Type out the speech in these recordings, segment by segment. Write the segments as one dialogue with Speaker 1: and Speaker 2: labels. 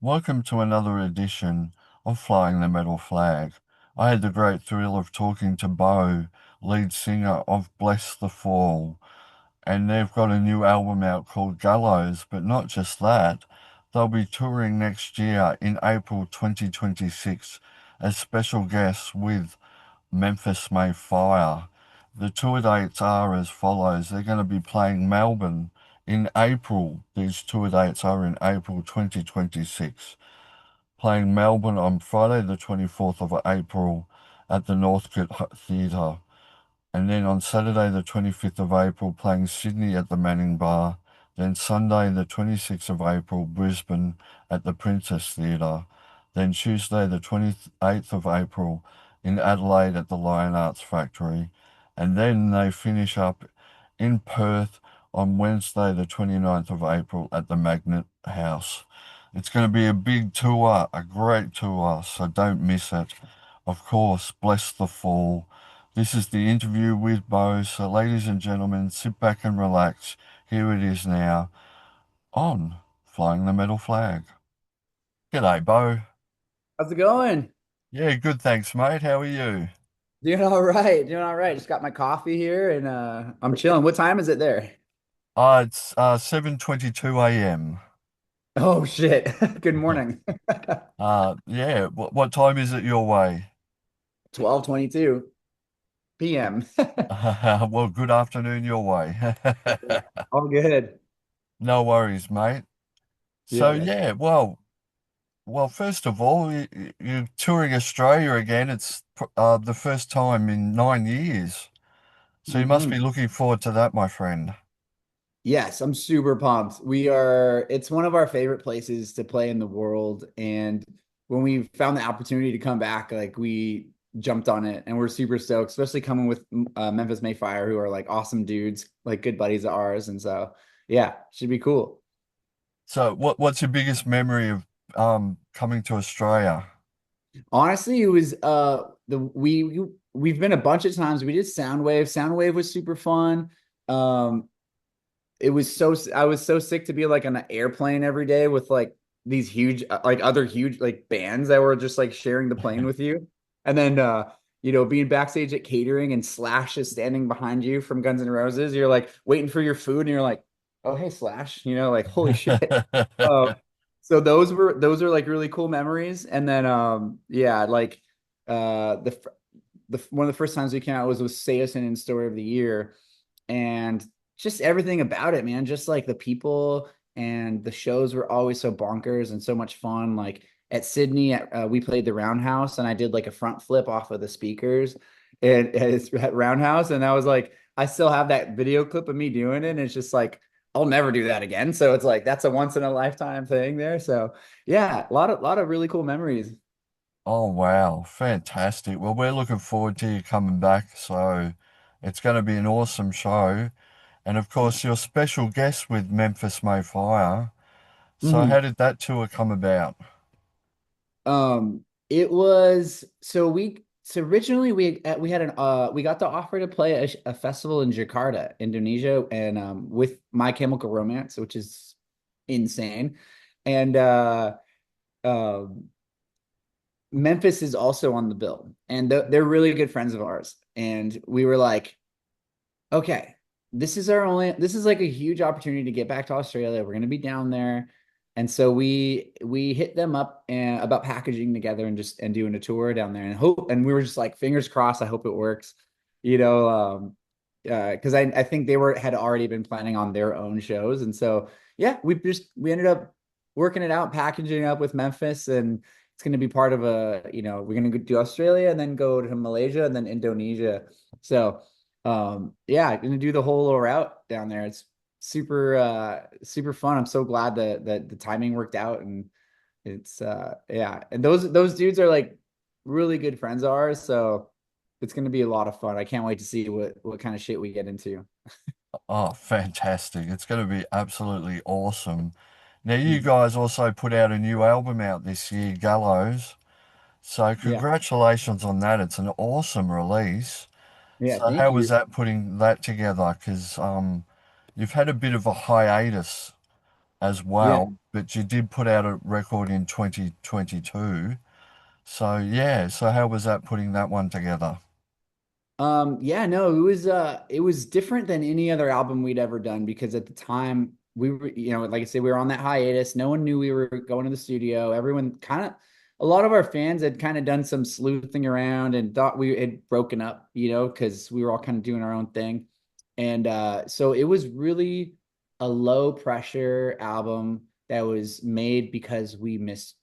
Speaker 1: Welcome to another edition of Flying the Metal Flag. I had the great thrill of talking to Beau, lead singer of Blessthefall, and they've got a new album out called Gallows, but not just that. They'll be touring next year in April 2026 as special guests with Memphis May Fire. The tour dates are as follows. They're going to be playing Melbourne in April. These tour dates are in April 2026. Playing Melbourne on Friday, the 24th of April at the Northcote Theatre. And then on Saturday, the 25th of April, playing Sydney at the Manning Bar. Then Sunday, the 26th of April, Brisbane at the Princess Theatre. Then Tuesday, the 28th of April, in Adelaide at the Lion Arts Factory. And then they finish up in Perth on Wednesday, the 29th of April at the Magnet House. It's going to be a big tour, a great tour, so don't miss it. Of course, Blessthefall. This is the interview with Beau. So, ladies and gentlemen, sit back and relax. Here it is now on Flying the Metal Flag. G'day, Beau.
Speaker 2: How's it going?
Speaker 1: Yeah, good, thanks, mate. How are you?
Speaker 2: Doing all right. Doing all right. Just got my coffee here and I'm chilling. What time is it there?
Speaker 1: It's 7:22 a.m.
Speaker 2: Oh shit. Good morning.
Speaker 1: Yeah. What time is it your way?
Speaker 2: 12:22 p.m.
Speaker 1: Well, good afternoon your way.
Speaker 2: All good.
Speaker 1: No worries, mate. So
Speaker 2: Yeah.
Speaker 1: yeah, well, first of all, you're touring Australia again. It's the first time in 9 years. So you must be
Speaker 2: hmm
Speaker 1: looking forward to that, my friend.
Speaker 2: Yes, I'm super pumped. It's one of our favorite places to play in the world. And when we found the opportunity to come back, like we jumped on it and we're super stoked, especially coming with Memphis May Fire, who are like awesome dudes, like good buddies of ours. And so, yeah, should be cool.
Speaker 1: So what's your biggest memory of coming to Australia?
Speaker 2: Honestly, it was we've been a bunch of times. We did Soundwave. Soundwave was super fun. Um, it was so I was so sick to be like on an airplane every day with like these huge like other huge like bands that were just like sharing the plane with you. And then being backstage at catering and Slash is standing behind you from Guns N' Roses. You're like waiting for your food and you're like, "Oh, hey Slash." Like holy shit. Uh, so those are like really cool memories. And then yeah, like the one of the first times we came out was with Seosin in Story of the Year, and just everything about it, man. Just like the people and the shows were always so bonkers and so much fun. Like at Sydney, we played the Roundhouse, and I did like a front flip off of the speakers at Roundhouse, and I was like, I still have that video clip of me doing it. And it's just like I'll never do that again. So it's like that's a once in a lifetime thing there. So yeah, a lot of really cool memories.
Speaker 1: Oh wow, fantastic. Well, we're looking forward to you coming back. So it's going to be an awesome show. And of course, your special guest with Memphis May Fire. So how
Speaker 2: Mhm.
Speaker 1: did that tour come about?
Speaker 2: It was so originally we had an we got the offer to play a festival in Jakarta, Indonesia, and with My Chemical Romance, which is insane, and um Memphis is also on the bill, and they're really good friends of ours, and we were like, okay, this is like a huge opportunity to get back to Australia. We're going to be down there. And so we hit them up about packaging together and just and doing a tour down there and hope, and we were just like fingers crossed, I hope it works. You know, because I think they were had already been planning on their own shows. And so yeah, we ended up working it out, packaging it up with Memphis, and it's going to be part of we're going to do Australia and then go to Malaysia and then Indonesia. So yeah, gonna do the whole little route down there. It's super fun. I'm so glad that the timing worked out, and it's yeah. And those dudes are like really good friends of ours, so it's gonna be a lot of fun. I can't wait to see what kind of shit we get into.
Speaker 1: Oh, fantastic. It's going to be absolutely awesome. Now, you
Speaker 2: Mm.
Speaker 1: guys also put out a new album out this year, Gallows. So
Speaker 2: Yeah.
Speaker 1: congratulations on that. It's an awesome release.
Speaker 2: Yeah,
Speaker 1: So
Speaker 2: thank
Speaker 1: how was
Speaker 2: you.
Speaker 1: that putting that together? Because you've had a bit of a hiatus as
Speaker 2: Yeah.
Speaker 1: well, but you did put out a record in 2022. So yeah, so how was that putting that one together?
Speaker 2: Yeah, no, it was different than any other album we'd ever done because at the time we were, like I said, we were on that hiatus. No one knew we were going to the studio. Everyone kind of a lot of our fans had kind of done some sleuthing around and thought we had broken up, because we were all kind of doing our own thing. And so it was really a low pressure album that was made because we missed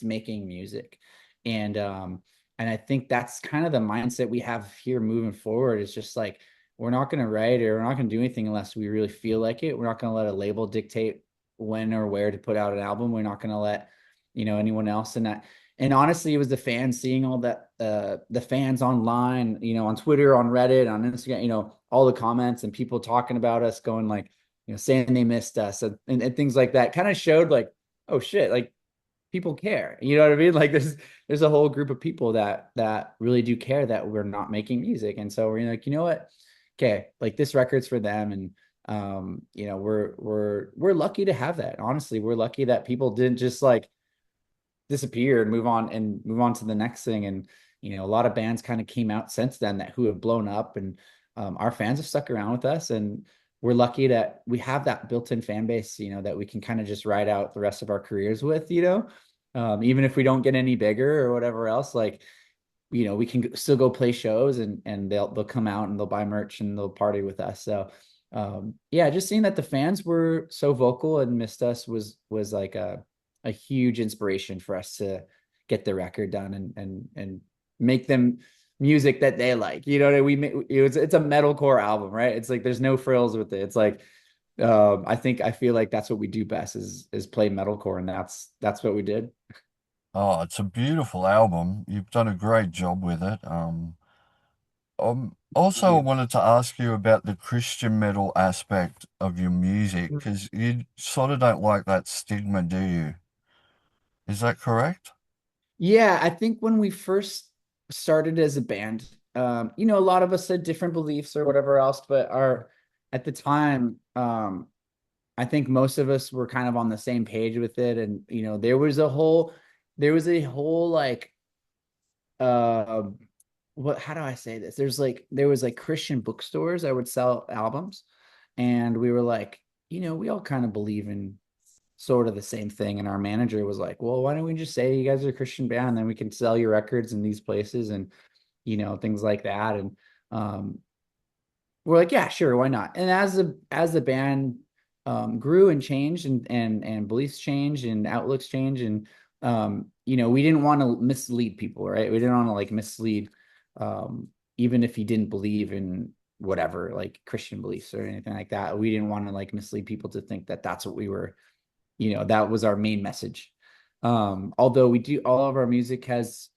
Speaker 2: making music. And and I think that's kind of the mindset we have here moving forward. It's just like we're not going to write or we're not going to do anything unless we really feel like it. We're not going to let a label dictate when or where to put out an album. We're not going to let, anyone else in that. And honestly, it was the fans seeing all that, the fans online, on Twitter, on Reddit, on Instagram, all the comments and people talking about us, going like, saying they missed us and things like that kind of showed like, oh shit, like people care. You know what I mean? Like there's a whole group of people that really do care that we're not making music. And so we're like, you know what? Okay, like this record's for them. And we're lucky to have that. Honestly, we're lucky that people didn't just like disappear and move on to the next thing. And a lot of bands kind of came out since then that who have blown up, and our fans have stuck around with us, and we're lucky that we have that built-in fan base, that we can kind of just ride out the rest of our careers with, even if we don't get any bigger or whatever else, like we can still go play shows, and they'll come out and they'll buy merch and they'll party with us. So yeah, just seeing that the fans were so vocal and missed us was like a huge inspiration for us to get the record done and make them music that they like. It's a metalcore album, right? It's like there's no frills with it. It's like I feel like that's what we do best is play metalcore, and that's what we did.
Speaker 1: Oh, it's a beautiful album. You've done a great job with it. Also, I
Speaker 2: Yeah.
Speaker 1: wanted to ask you about the Christian metal aspect of your music, because you sort of don't like that stigma, do you? Is that correct?
Speaker 2: Yeah, I think when we first started as a band, a lot of us had different beliefs or whatever else, but our at the time, I think most of us were kind of on the same page with it. And there was a whole like uh how do I say this? There was like Christian bookstores that would sell albums, and we were like, we all kind of believe in sort of the same thing. And our manager was like, well, why don't we just say you guys are a Christian band, and then we can sell your records in these places, and things like that. And we're like, yeah, sure, why not? And as the band grew and changed, and beliefs changed and outlooks changed, and we didn't want to mislead people, right? We didn't want to like mislead, um, even if he didn't believe in whatever like Christian beliefs or anything like that. We didn't want to like mislead people to think that that's what we were, that was our main message. Although all of our music has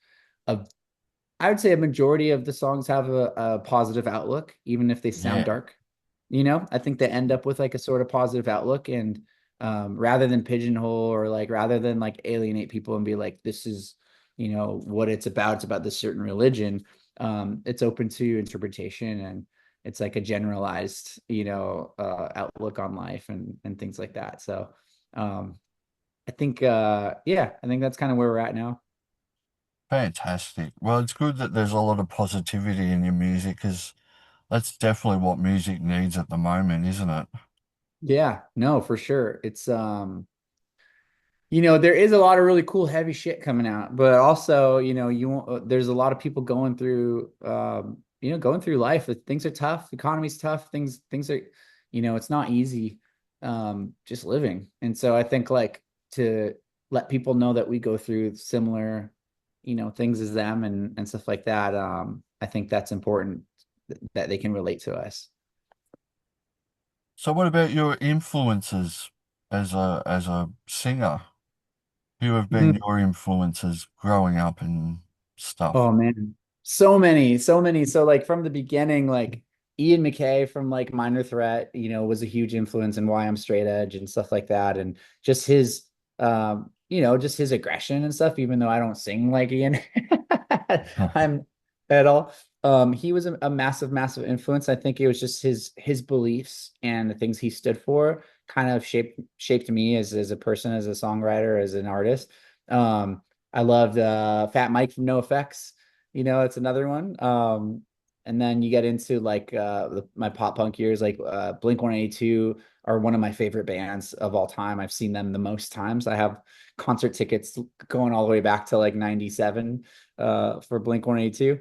Speaker 2: a I would say a majority of the songs have a positive outlook, even if they sound
Speaker 1: Yeah.
Speaker 2: dark. I think they end up with like a sort of positive outlook, and rather than pigeonhole or like rather than like alienate people and be like, this is, what it's about this certain religion. It's open to interpretation, and it's like a generalized, outlook on life and things like that. So I think yeah, I think that's kind of where we're at now.
Speaker 1: Fantastic. Well, it's good that there's a lot of positivity in your music, because that's definitely what music needs at the moment, isn't it?
Speaker 2: Yeah, no, for sure. It's there is a lot of really cool heavy shit coming out, but also, there's a lot of people going through life. Things are tough, the economy's tough, things are, it's not easy just living. And so I think like to let people know that we go through similar, things as them and stuff like that. I think that's important that they can relate to us.
Speaker 1: So what about your influences as a singer? Who have been your influences growing up and stuff?
Speaker 2: Oh man, so many, so many. So like from the beginning, like Ian McKay from like Minor Threat, was a huge influence in why I'm straight edge and stuff like that. And just just his aggression and stuff, even though I don't sing like Ian, I'm at all. He was a massive, massive influence. I think it was just his beliefs and the things he stood for kind of shaped me as a person, as a songwriter, as an artist. I loved Fat Mike from No Effects. You know, it's another one. And then you get into like my pop punk years, like Blink 182 are one of my favorite bands of all time. I've seen them the most times. I have concert tickets going all the way back to like 97 for Blink 182.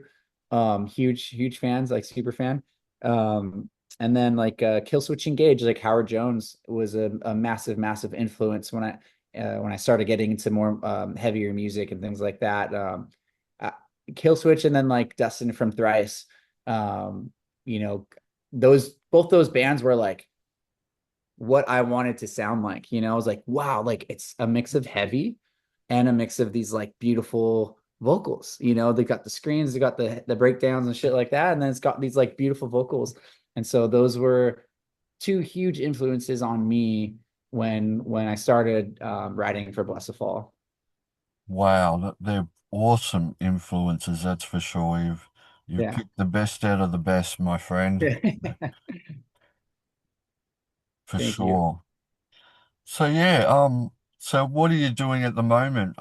Speaker 2: Huge fans, like super fan. And then like Killswitch Engage, like Howard Jones was a massive influence when I started getting into more heavier music and things like that. Uh, Killswitch and then like Dustin from Thrice. Um, you know, those both those bands were like what I wanted to sound like. You know, I was like, wow, like it's a mix of heavy and a mix of these like beautiful vocals. You know, they got the screams, they got the breakdowns and shit like that, and then it's got these like beautiful vocals. And so those were two huge influences on me when I started writing for Blessthefall.
Speaker 1: Wow, they're awesome influences, that's for sure. You've
Speaker 2: Yeah.
Speaker 1: picked the best out of the best, my friend, for
Speaker 2: Thank you.
Speaker 1: sure. So yeah, so what are you doing at the moment,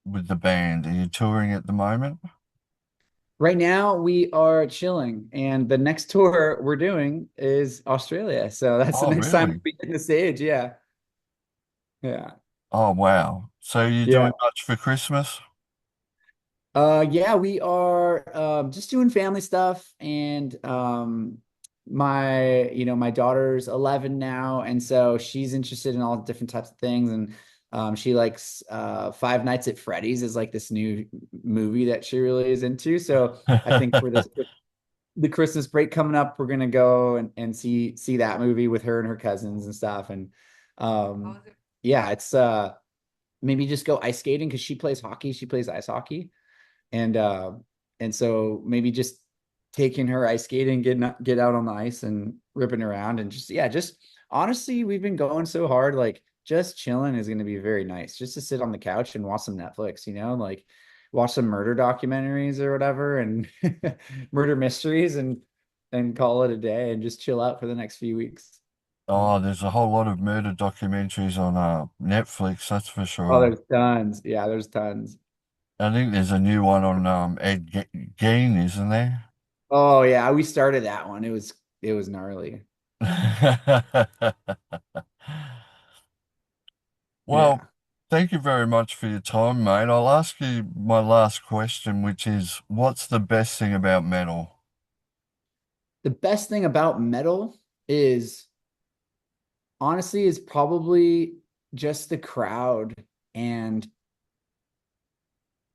Speaker 1: with the band? Are you touring at the moment?
Speaker 2: Right now we are chilling, and the next tour we're doing is Australia. So that's the
Speaker 1: Oh,
Speaker 2: next time
Speaker 1: really?
Speaker 2: we'll be hitting the stage. Yeah. Yeah.
Speaker 1: Oh, wow. So you
Speaker 2: Yeah.
Speaker 1: doing much for Christmas?
Speaker 2: Yeah, we are just doing family stuff and my daughter's 11 now, and so she's interested in all different types of things, and she likes Five Nights at Freddy's is like this new movie that she really is into. So I think for this the Christmas break coming up, we're gonna go and see that movie with her and her cousins and stuff. And yeah, it's maybe just go ice skating because she plays hockey, she plays ice hockey and so maybe just taking her ice skating, get out on the ice and ripping around and just yeah, just honestly, we've been going so hard, like just chilling is going to be very nice. Just to sit on the couch and watch some Netflix, you know, like watch some murder documentaries or whatever and murder mysteries and call it a day and just chill out for the next few weeks.
Speaker 1: Oh, there's a whole lot of murder documentaries on Netflix, that's for
Speaker 2: Oh,
Speaker 1: sure.
Speaker 2: there's tons. Yeah, there's tons.
Speaker 1: I think there's a new one on Gein, isn't there?
Speaker 2: Oh yeah, we started that one. It was gnarly.
Speaker 1: Well,
Speaker 2: Yeah.
Speaker 1: thank you very much for your time, mate. I'll ask you my last question, which is, what's the best thing about metal?
Speaker 2: The best thing about metal is honestly is probably just the crowd, and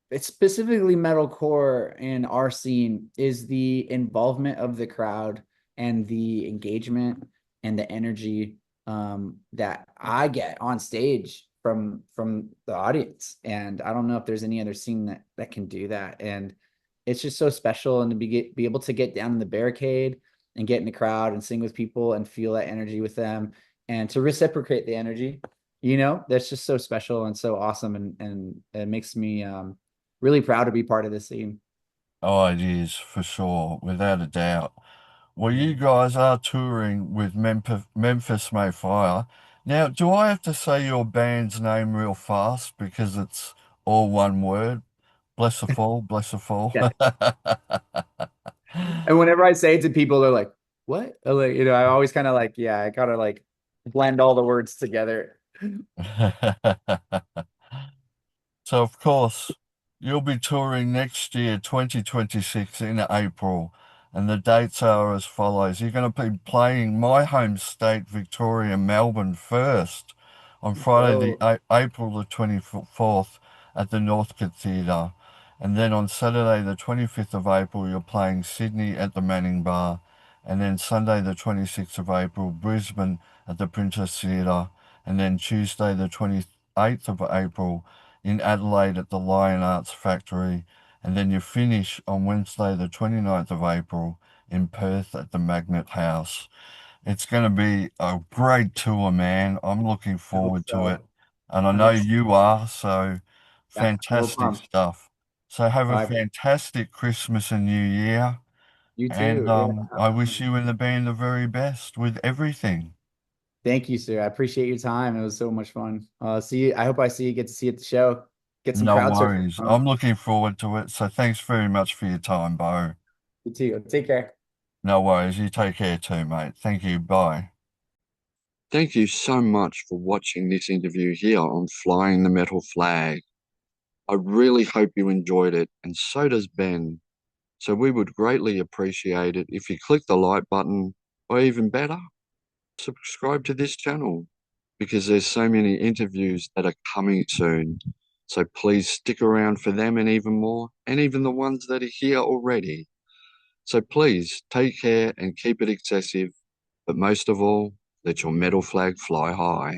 Speaker 2: it's specifically metalcore in our scene is the involvement of the crowd and the engagement and the energy that I get on stage from the audience. And I don't know if there's any other scene that can do that. And it's just so special, and to be able to get down in the barricade and get in the crowd and sing with people and feel that energy with them and to reciprocate the energy, you know, that's just so special and so awesome, and it makes me really proud to be part of this scene.
Speaker 1: Oh, it is for sure, without a doubt. Well, you
Speaker 2: Yeah.
Speaker 1: guys are touring with Memphis May Fire. Now, do I have to say your band's name real fast because it's all one word? Bless the fall, bless the fall.
Speaker 2: Yeah. And whenever I say it to people, they're like, what? I'm like, I always kind of like, yeah, I gotta like blend all the words together.
Speaker 1: So, of course, you'll be touring next year, 2026, in April, and the dates are as follows. You're going to be playing my home state, Victoria, Melbourne, first on Friday,
Speaker 2: Oh,
Speaker 1: April the 24th at the Northcote Theatre. And then on Saturday, the 25th of April, you're playing Sydney at the Manning Bar. And then Sunday, the 26th of April, Brisbane at the Princess Theatre. And then Tuesday, the 28th of April, in Adelaide at the Lion Arts Factory, and then you finish on Wednesday, the 29th of April, in Perth at the Magnet House. It's going to be a great tour, man. I'm looking
Speaker 2: I hope
Speaker 1: forward to it.
Speaker 2: so.
Speaker 1: And I
Speaker 2: I
Speaker 1: know
Speaker 2: hope so.
Speaker 1: you are, so
Speaker 2: Yeah, so
Speaker 1: fantastic
Speaker 2: pumped.
Speaker 1: stuff. So have a
Speaker 2: I
Speaker 1: fantastic Christmas and New Year.
Speaker 2: You
Speaker 1: And
Speaker 2: too. Yeah.
Speaker 1: I wish you and the band the very best with everything.
Speaker 2: Thank you, sir. I appreciate your time. It was so much fun. See you. I hope I see you get to see you at the show. Get some
Speaker 1: No
Speaker 2: crowd surfing.
Speaker 1: worries. I'm looking forward to it. So thanks very much for your time, Bo.
Speaker 2: You too. Take care.
Speaker 1: No worries. You take care too, mate. Thank you. Bye. Thank you so much for watching this interview here on Flying the Metal Flag. I really hope you enjoyed it, and so does Ben. So we would greatly appreciate it if you click the like button, or even better, subscribe to this channel because there's so many interviews that are coming soon. So please stick around for them and even more, and even the ones that are here already. So please take care and keep it excessive, but most of all, let your metal flag fly high.